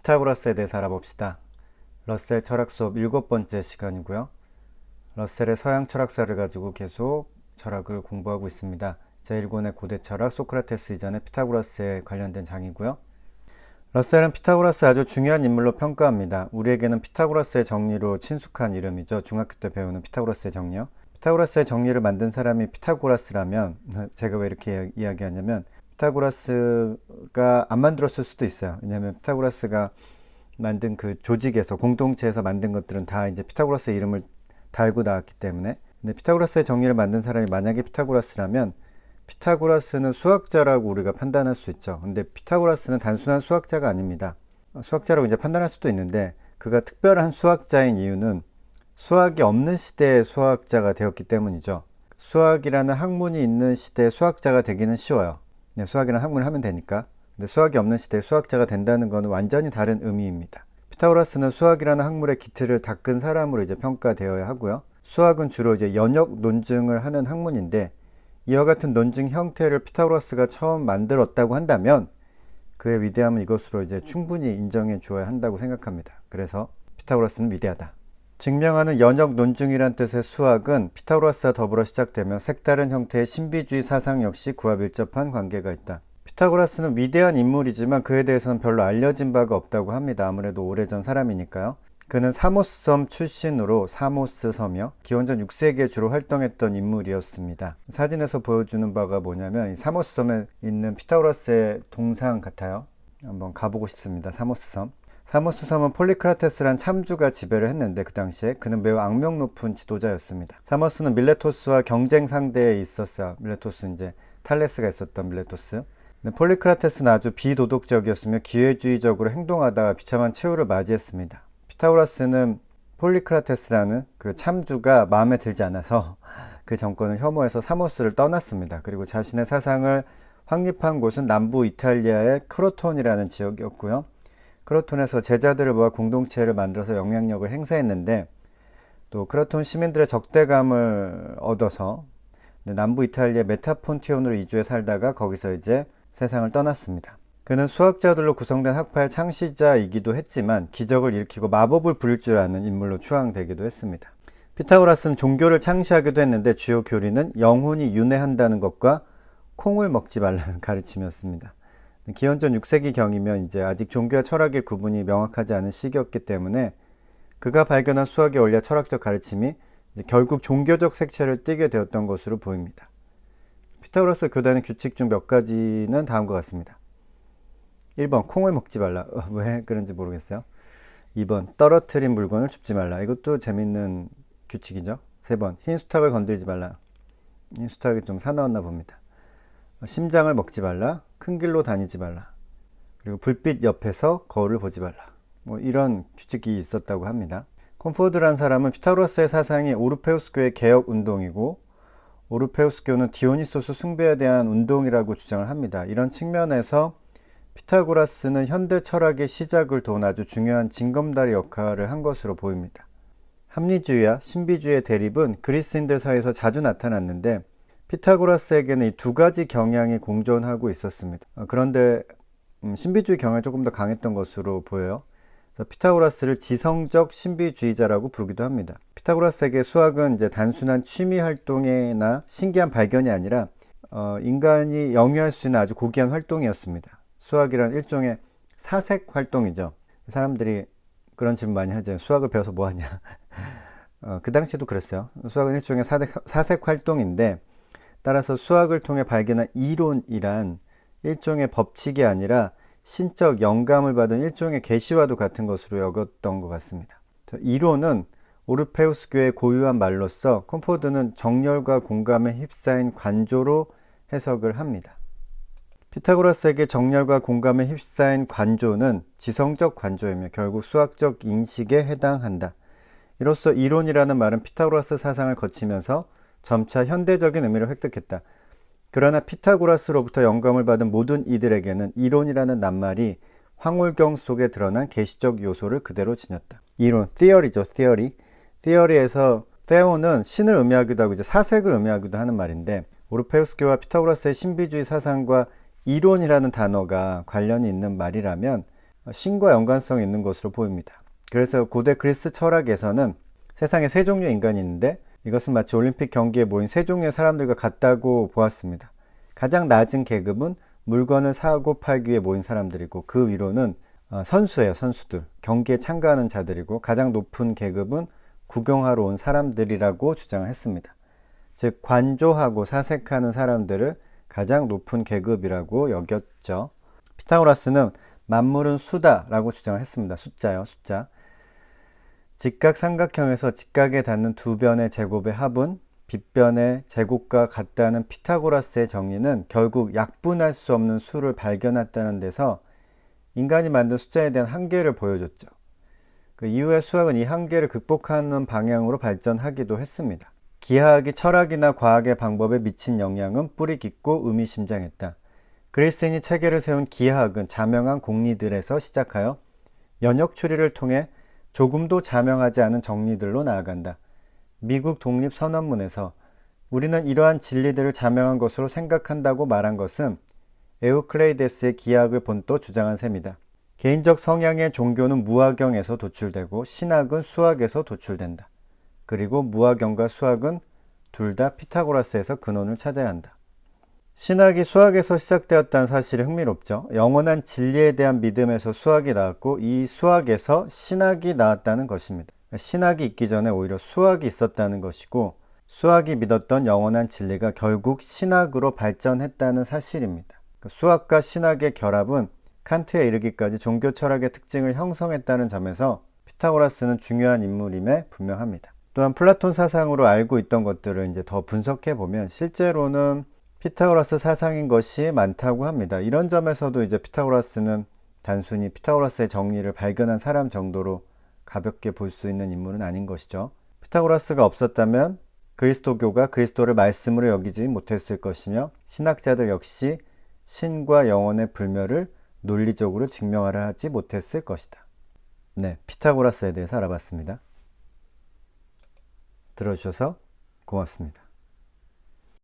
피타고라스에 대해서 알아봅시다. 러셀 철학 수업 7번째 시간이고요. 러셀의 서양 철학사를 가지고 계속 철학을 공부하고 있습니다. 제1권의 고대 철학 소크라테스 이전의 피타고라스에 관련된 장이고요. 러셀은 피타고라스 아주 중요한 인물로 평가합니다. 우리에게는 피타고라스의 정리로 친숙한 이름이죠. 중학교 때 배우는 피타고라스의 정리요. 피타고라스의 정리를 만든 사람이 피타고라스라면, 제가 왜 이렇게 이야기하냐면 피타고라스가 안 만들었을 수도 있어요. 왜냐하면 피타고라스가 만든 그 조직에서, 공동체에서 만든 것들은 다 이제 피타고라스의 이름을 달고 나왔기 때문에. 근데 피타고라스의 정리를 만든 사람이 만약에 피타고라스라면 피타고라스는 수학자라고 우리가 판단할 수 있죠. 근데 피타고라스는 단순한 수학자가 아닙니다. 수학자라고 이제 판단할 수도 있는데, 그가 특별한 수학자인 이유는 수학이 없는 시대의 수학자가 되었기 때문이죠. 수학이라는 학문이 있는 시대의 수학자가 되기는 쉬워요. 수학이라는 학문을 하면 되니까. 근데 수학이 없는 시대의 수학자가 된다는 것은 완전히 다른 의미입니다. 피타고라스는 수학이라는 학문의 기틀을 닦은 사람으로 이제 평가되어야 하고요. 수학은 주로 이제 연역 논증을 하는 학문인데, 이와 같은 논증 형태를 피타고라스가 처음 만들었다고 한다면 그의 위대함은 이것으로 이제 충분히 인정해 주어야 한다고 생각합니다. 그래서 피타고라스는 위대하다. 증명하는 연역 논증이란 뜻의 수학은 피타고라스와 더불어 시작되며 색다른 형태의 신비주의 사상 역시 그와 밀접한 관계가 있다. 피타고라스는 위대한 인물이지만 그에 대해서는 별로 알려진 바가 없다고 합니다. 아무래도 오래전 사람이니까요. 그는 사모스섬 출신으로 사모스섬이요, 기원전 6세기에 주로 활동했던 인물이었습니다. 사진에서 보여주는 바가 뭐냐면 이 사모스섬에 있는 피타고라스의 동상 같아요. 한번 가보고 싶습니다. 사모스섬. 사모스섬은 폴리크라테스란 참주가 지배를 했는데, 그 당시에 그는 매우 악명 높은 지도자였습니다. 사모스는 밀레토스와 경쟁 상대에 있었어요. 밀레토스, 이제 탈레스가 있었던 밀레토스. 폴리크라테스는 아주 비도덕적이었으며 기회주의적으로 행동하다가 비참한 최후를 맞이했습니다. 피타고라스는 폴리크라테스라는 그 참주가 마음에 들지 않아서 그 정권을 혐오해서 사모스를 떠났습니다. 그리고 자신의 사상을 확립한 곳은 남부 이탈리아의 크로톤이라는 지역이었고요. 크로톤에서 제자들을 모아 공동체를 만들어서 영향력을 행사했는데, 또 크로톤 시민들의 적대감을 얻어서 남부 이탈리아 메타폰티온으로 이주해 살다가 거기서 이제 세상을 떠났습니다. 그는 수학자들로 구성된 학파의 창시자이기도 했지만 기적을 일으키고 마법을 부릴 줄 아는 인물로 추앙되기도 했습니다. 피타고라스는 종교를 창시하기도 했는데 주요 교리는 영혼이 윤회한다는 것과 콩을 먹지 말라는 가르침이었습니다. 기원전 6세기경이면 이제 아직 종교와 철학의 구분이 명확하지 않은 시기였기 때문에 그가 발견한 수학의 원리와 철학적 가르침이 결국 종교적 색채를 띠게 되었던 것으로 보입니다. 피타고라스 교단의 규칙 중 몇 가지는 다음과 같습니다. 1번, 콩을 먹지 말라. 왜 그런지 모르겠어요. 2번, 떨어뜨린 물건을 줍지 말라. 이것도 재밌는 규칙이죠. 3번, 흰 수탉을 건들지 말라. 흰 수탉이 좀 사나웠나 봅니다. 심장을 먹지 말라. 큰 길로 다니지 말라. 그리고 불빛 옆에서 거울을 보지 말라. 이런 규칙이 있었다고 합니다. 콘포드라는 사람은 피타고라스의 사상이 오르페우스교의 개혁 운동이고, 오르페우스교는 디오니소스 숭배에 대한 운동이라고 주장을 합니다. 이런 측면에서 피타고라스는 현대 철학의 시작을 돈 아주 중요한 징검다리 역할을 한 것으로 보입니다. 합리주의와 신비주의의 대립은 그리스인들 사이에서 자주 나타났는데, 피타고라스에게는 이 두 가지 경향이 공존하고 있었습니다. 그런데 신비주의 경향이 조금 더 강했던 것으로 보여요. 그래서 피타고라스를 지성적 신비주의자라고 부르기도 합니다. 피타고라스에게 수학은 이제 단순한 취미 활동이나 신기한 발견이 아니라 인간이 영위할 수 있는 아주 고귀한 활동이었습니다. 수학이란 일종의 사색 활동이죠. 사람들이 그런 질문 많이 하죠. 수학을 배워서 뭐 하냐. 그 당시에도 그랬어요. 수학은 일종의 사색 활동인데, 따라서 수학을 통해 발견한 이론이란 일종의 법칙이 아니라 신적 영감을 받은 일종의 계시와도 같은 것으로 여겼던 것 같습니다. 이론은 오르페우스교의 고유한 말로서 콘포드는 정열과 공감에 휩싸인 관조로 해석을 합니다. 피타고라스에게 정열과 공감에 휩싸인 관조는 지성적 관조이며 결국 수학적 인식에 해당한다. 이로써 이론이라는 말은 피타고라스 사상을 거치면서 점차 현대적인 의미를 획득했다. 그러나 피타고라스로부터 영감을 받은 모든 이들에게는 이론이라는 낱말이 황홀경 속에 드러난 계시적 요소를 그대로 지녔다. 이론, theory죠, theory. theory에서 theo는 신을 의미하기도 하고 이제 사색을 의미하기도 하는 말인데, 오르페우스교와 피타고라스의 신비주의 사상과 이론이라는 단어가 관련이 있는 말이라면 신과 연관성이 있는 것으로 보입니다. 그래서 고대 그리스 철학에서는 세상에 세 종류의 인간이 있는데 이것은 마치 올림픽 경기에 모인 세 종류의 사람들과 같다고 보았습니다. 가장 낮은 계급은 물건을 사고 팔기 위해 모인 사람들이고 그 위로는 선수예요. 선수들. 경기에 참가하는 자들이고 가장 높은 계급은 구경하러 온 사람들이라고 주장을 했습니다. 즉 관조하고 사색하는 사람들을 가장 높은 계급이라고 여겼죠. 피타고라스는 만물은 수다라고 주장을 했습니다. 숫자요, 숫자. 직각 삼각형에서 직각에 닿는 두 변의 제곱의 합은 빗변의 제곱과 같다는 피타고라스의 정리는 결국 약분할 수 없는 수를 발견했다는 데서 인간이 만든 숫자에 대한 한계를 보여줬죠. 그 이후에 수학은 이 한계를 극복하는 방향으로 발전하기도 했습니다. 기하학이 철학이나 과학의 방법에 미친 영향은 뿌리 깊고 의미심장했다. 그리스인이 체계를 세운 기하학은 자명한 공리들에서 시작하여 연역 추리를 통해 조금도 자명하지 않은 정리들로 나아간다. 미국 독립선언문에서 우리는 이러한 진리들을 자명한 것으로 생각한다고 말한 것은 에우클레이데스의 기하학을 본떠 주장한 셈이다. 개인적 성향의 종교는 무화경에서 도출되고 신학은 수학에서 도출된다. 그리고 무화경과 수학은 둘 다 피타고라스에서 근원을 찾아야 한다. 신학이 수학에서 시작되었다는 사실이 흥미롭죠. 영원한 진리에 대한 믿음에서 수학이 나왔고 이 수학에서 신학이 나왔다는 것입니다. 신학이 있기 전에 오히려 수학이 있었다는 것이고 수학이 믿었던 영원한 진리가 결국 신학으로 발전했다는 사실입니다. 수학과 신학의 결합은 칸트에 이르기까지 종교 철학의 특징을 형성했다는 점에서 피타고라스는 중요한 인물임에 분명합니다. 또한 플라톤 사상으로 알고 있던 것들을 이제 더 분석해 보면 실제로는 피타고라스 사상인 것이 많다고 합니다. 이런 점에서도 이제 피타고라스는 단순히 피타고라스의 정리를 발견한 사람 정도로 가볍게 볼 수 있는 인물은 아닌 것이죠. 피타고라스가 없었다면 그리스도교가 그리스도를 말씀으로 여기지 못했을 것이며 신학자들 역시 신과 영혼의 불멸을 논리적으로 증명하려 하지 못했을 것이다. 네, 피타고라스에 대해서 알아봤습니다. 들어주셔서 고맙습니다.